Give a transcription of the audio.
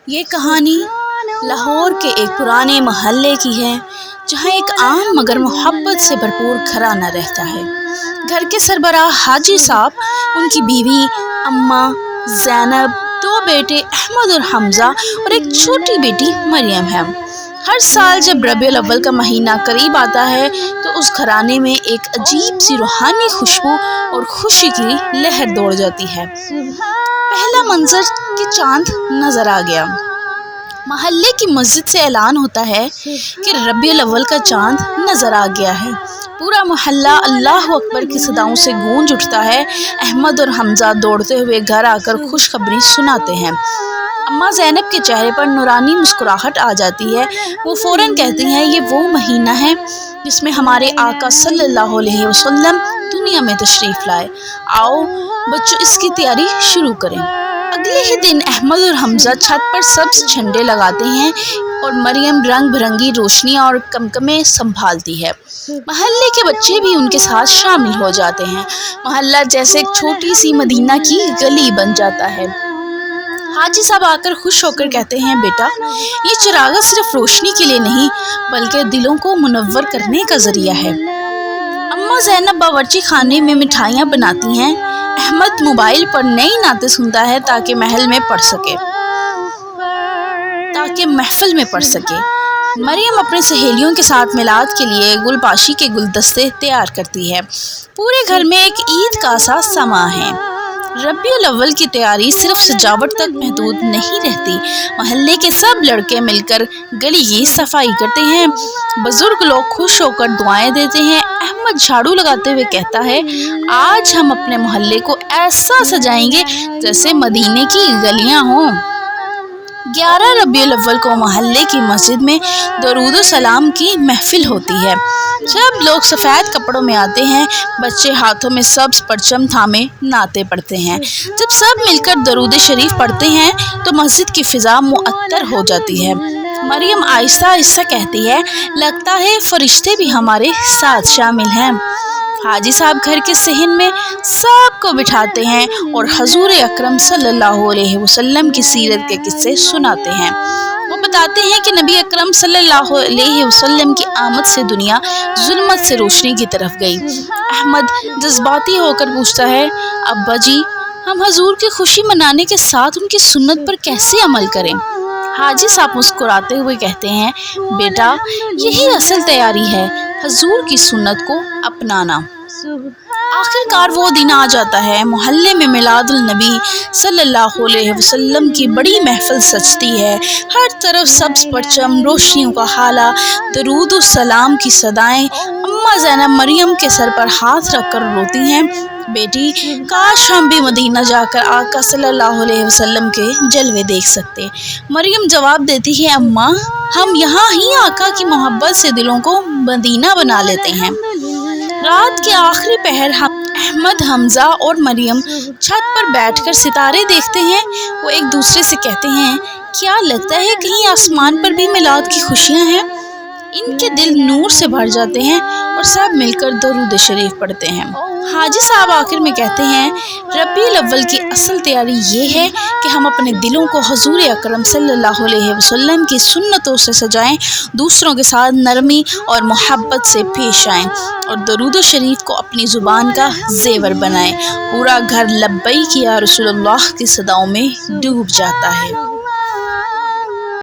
یہ کہانی لاہور کے ایک پرانے محلے کی ہے جہاں ایک عام مگر محبت سے بھرپور گھرانہ رہتا ہے۔ گھر کے سربراہ حاجی صاحب، ان کی بیوی اماں زینب، دو بیٹے احمد اور حمزہ اور ایک چھوٹی بیٹی مریم ہے۔ ہر سال جب ربیع الاول کا مہینہ قریب آتا ہے تو اس گھرانے میں ایک عجیب سی روحانی خوشبو اور خوشی کی لہر دوڑ جاتی ہے۔ پہلا منظر کہ چاند نظر آ گیا۔ محلے کی مسجد سے اعلان ہوتا ہے کہ ربیع الاول کا چاند نظر آ گیا ہے۔ پورا محلہ اللہ اکبر کی صداؤں سے گونج اٹھتا ہے۔ احمد اور حمزہ دوڑتے ہوئے گھر آ کر خوشخبری سناتے ہیں۔ اماں زینب کے چہرے پر نورانی مسکراہٹ آ جاتی ہے۔ وہ فوراً کہتی ہیں، یہ وہ مہینہ ہے جس میں ہمارے آقا صلی اللہ علیہ وسلم دنیا میں تشریف لائے۔ آؤ بچوں، اس کی تیاری شروع کریں۔ اگلے ہی دن احمد اور حمزہ چھت پر سبز جھنڈے لگاتے ہیں اور مریم رنگ برنگی روشنیاں اور کمکمے سنبھالتی ہے۔ محلے کے بچے بھی ان کے ساتھ شامل ہو جاتے ہیں۔ محلہ جیسے ایک چھوٹی سی مدینہ کی گلی بن جاتا ہے۔ حاجی صاحب آ کر خوش ہو کر کہتے ہیں، بیٹا، یہ چراغاں صرف روشنی کے لیے نہیں بلکہ دلوں کو منور کرنے کا ذریعہ ہے۔ اماں زینب باورچی خانے میں مٹھائیاں بناتی ہیں۔ احمد موبائل پر نئی نعتیں سنتا ہے تاکہ محفل میں پڑھ سکے۔ مریم اپنے سہیلیوں کے ساتھ میلاد کے لیے گل پاشی کے گلدستے تیار کرتی ہے۔ پورے گھر میں ایک عید کا سا سما ہے۔ ربیع الاول کی تیاری صرف سجاوٹ تک محدود نہیں رہتی۔ محلے کے سب لڑکے مل کر گلی کی صفائی کرتے ہیں۔ بزرگ لوگ خوش ہو کر دعائیں دیتے ہیں۔ احمد جھاڑو لگاتے ہوئے کہتا ہے، آج ہم اپنے محلے کو ایسا سجائیں گے جیسے مدینے کی گلیاں ہوں۔ 11 ربیع الاول کو محلے کی مسجد میں درود و سلام کی محفل ہوتی ہے۔ جب لوگ سفید کپڑوں میں آتے ہیں، بچے ہاتھوں میں سبز پرچم تھامے نعتیں پڑھتے ہیں۔ جب سب مل کر درود شریف پڑھتے ہیں تو مسجد کی فضا معطر ہو جاتی ہے۔ مریم آہستہ آہستہ کہتی ہے، لگتا ہے فرشتے بھی ہمارے ساتھ شامل ہیں۔ حاجی صاحب گھر کے صحن میں سب کو بٹھاتے ہیں اور حضور اکرم صلی اللہ علیہ وسلم کی سیرت کے قصے سناتے ہیں۔ وہ بتاتے ہیں کہ نبی اکرم صلی اللہ علیہ وسلم کی آمد سے دنیا ظلمت سے روشنی کی طرف گئی۔ احمد جذباتی ہو کر پوچھتا ہے، ابا جی، ہم حضور کی خوشی منانے کے ساتھ ان کی سنت پر کیسے عمل کریں؟ حاجی صاحب مسکراتے ہوئے کہتے ہیں، بیٹا، یہی اصل تیاری ہے، حضور کی سنت کو اپنانا۔ آخر کار وہ دن آ جاتا ہے۔ محلے میں میلاد النبی صلی اللہ علیہ وسلم کی بڑی محفل سجتی ہے۔ ہر طرف سبز پرچم، روشنیوں کا ہالہ، درود و سلام کی صدائیں۔ اماں زینب مریم کے سر پر ہاتھ رکھ کر روتی ہیں، بیٹی، کاش ہم بھی مدینہ جا کر آقا صلی اللہ علیہ وسلم کے جلوے دیکھ سکتے۔ مریم جواب دیتی ہے، اماں، ہم یہاں ہی آقا کی محبت سے دلوں کو مدینہ بنا لیتے ہیں۔ رات کے آخری پہر احمد، حمزہ اور مریم چھت پر بیٹھ کر ستارے دیکھتے ہیں۔ وہ ایک دوسرے سے کہتے ہیں، کیا لگتا ہے کہیں آسمان پر بھی میلاد کی خوشیاں ہیں؟ ان کے دل نور سے بھر جاتے ہیں اور سب مل کر درود شریف پڑھتے ہیں۔ حاجی صاحب آخر میں کہتے ہیں، ربیع الاول کی اصل تیاری یہ ہے کہ ہم اپنے دلوں کو حضور اکرم صلی اللہ علیہ وسلم کی سنتوں سے سجائیں، دوسروں کے ساتھ نرمی اور محبت سے پیش آئیں اور درود شریف کو اپنی زبان کا زیور بنائیں۔ پورا گھر لبیک یا رسول اللہ کی صداؤں میں ڈوب جاتا ہے۔